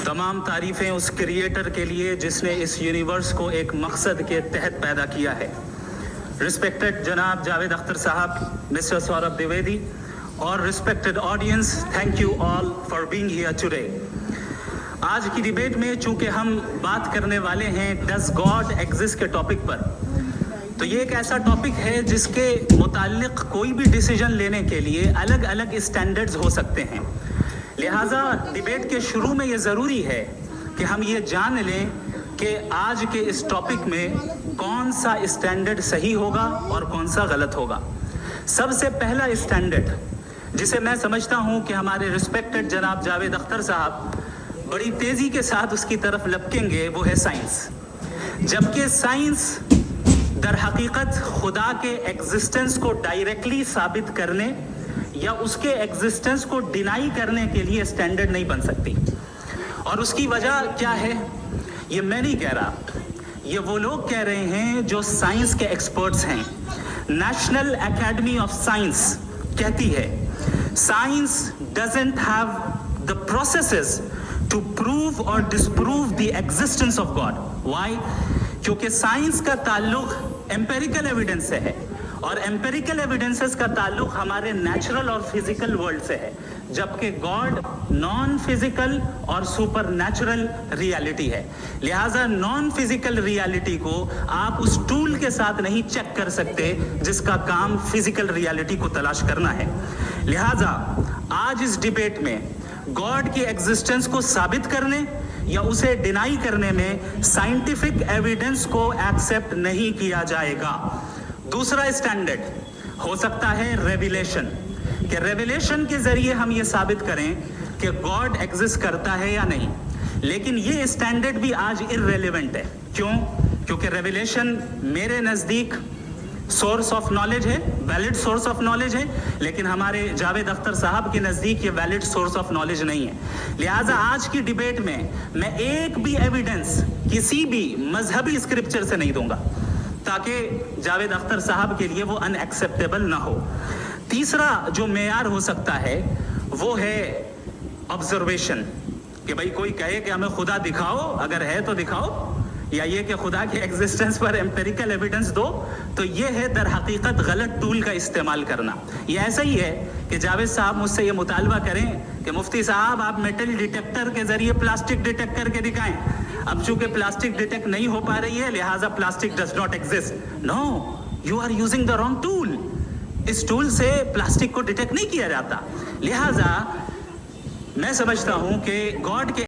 تمام تعریفیں اس کریٹر کے لیے جس نے اس یونیورس کو ایک مقصد کے تحت پیدا کیا ہے. رسپیکٹڈ جناب جاوید اختر صاحب, مسٹر سوربھ دیویدی اور respected audience, thank you all for being here today. آج کی ڈیبیٹ میں چونکہ ہم بات کرنے والے ہیں ڈز گاڈ ایگزسٹ کے ٹاپک پر, تو یہ ایک ایسا ٹاپک ہے جس کے متعلق کوئی بھی ڈیسیجن لینے کے لیے الگ الگ اسٹینڈرڈز ہو سکتے ہیں. لہٰذا ڈیبیٹ کے شروع میں یہ ضروری ہے کہ ہم یہ جان لیں کہ آج کے اس ٹاپک میں کون سا اسٹینڈرڈ صحیح ہوگا اور کون سا غلط ہوگا. سب سے پہلا اسٹینڈرڈ جسے میں سمجھتا ہوں کہ ہمارے رسپیکٹڈ جناب جاوید اختر صاحب بڑی تیزی کے ساتھ اس کی طرف لپکیں گے, وہ ہے سائنس. جبکہ سائنس در حقیقت خدا کے ایگزسٹنس کو ڈائریکٹلی ثابت کرنے یا اس کے ایگزسٹنس کو ڈینائی کرنے کے لیے اسٹینڈرڈ نہیں بن سکتی. اور اس کی وجہ کیا ہے یہ میں نہیں کہہ رہا, یہ وہ لوگ کہہ رہے ہیں جو سائنس کے ایکسپرٹس ہیں. نیشنل اکیڈمی آف سائنس کہتی ہے science doesn't have the processes to prove or disprove the existence of God. Why? کیونکہ سائنس کا تعلق ایمپیریکل ایویڈنس سے ہے اور ایمپیریکل ایویڈنسز کا تعلق ہمارے نیچرل اور فزیکل ورلڈ سے ہے, جبکہ گاڈ نان فزیکل اور سپر نیچرل ریالٹی ہے. لہٰذا نان فزیکل ریالٹی کو آپ اس ٹول کے ساتھ نہیں چیک کر سکتے جس کا کام فزیکل ریالٹی کو تلاش کرنا ہے. لہٰذا آج اس ڈیبیٹ میں گاڈ کی ایگزسٹنس کو ثابت کرنے یا اسے ڈینائی کرنے میں سائنٹیفک ایویڈنس کو ایکسیپٹ نہیں کیا جائے گا. دوسرا اسٹینڈرڈ ہو سکتا ہے ریویلیشن, کہ ریویلیشن کے ذریعے ہم یہ ثابت کریں کہ گاڈ ایگزسٹ کرتا ہے یا نہیں. لیکن یہ اسٹینڈرڈ بھی آج ارریلیونٹ ہے. کیوں؟ کیونکہ ریویلیشن میرے نزدیک سورس آف نالج ہے, ویلڈ سورس آف نالج ہے, لیکن ہمارے جاوید اختر صاحب کے نزدیک یہ ویلڈ سورس آف نالج نہیں ہے. لہٰذا آج کی ڈیبیٹ میں میں ایک بھی ایویڈنس کسی بھی مذہبی اسکرپچر سے نہیں دوں گا تاکہ جاوید اختر صاحب کے لیے وہ ان ایکسیپٹیبل نہ ہو. تیسرا جو معیار ہو سکتا ہے وہ ہے آبزرویشن, کہ بھائی کوئی کہے کہ ہمیں خدا دکھاؤ, اگر ہے تو دکھاؤ, یا یہ کہ خدا کے ایگزسٹنس پر ایمپیریکل ایویڈنس دو, تو یہ ہے در حقیقت غلط ٹول کا استعمال کرنا. یہ ایسا ہی ہے کہ جاوید صاحب مجھ سے یہ مطالبہ کریں کہ مفتی صاحب آپ میٹل ڈیٹیکٹر کے ذریعے پلاسٹک ڈیٹیکٹ کر کے دکھائیں. اب چونکہ پلاسٹک ڈیٹیکٹ نہیں ہو پا رہی ہے لہٰذا plastic does not exist. No, you are using the wrong tool. اس ٹول سے پلاسٹک کو ڈیٹیکٹ نہیں کیا جاتا. لہٰذا میں سمجھتا ہوں کہ گاڈ کے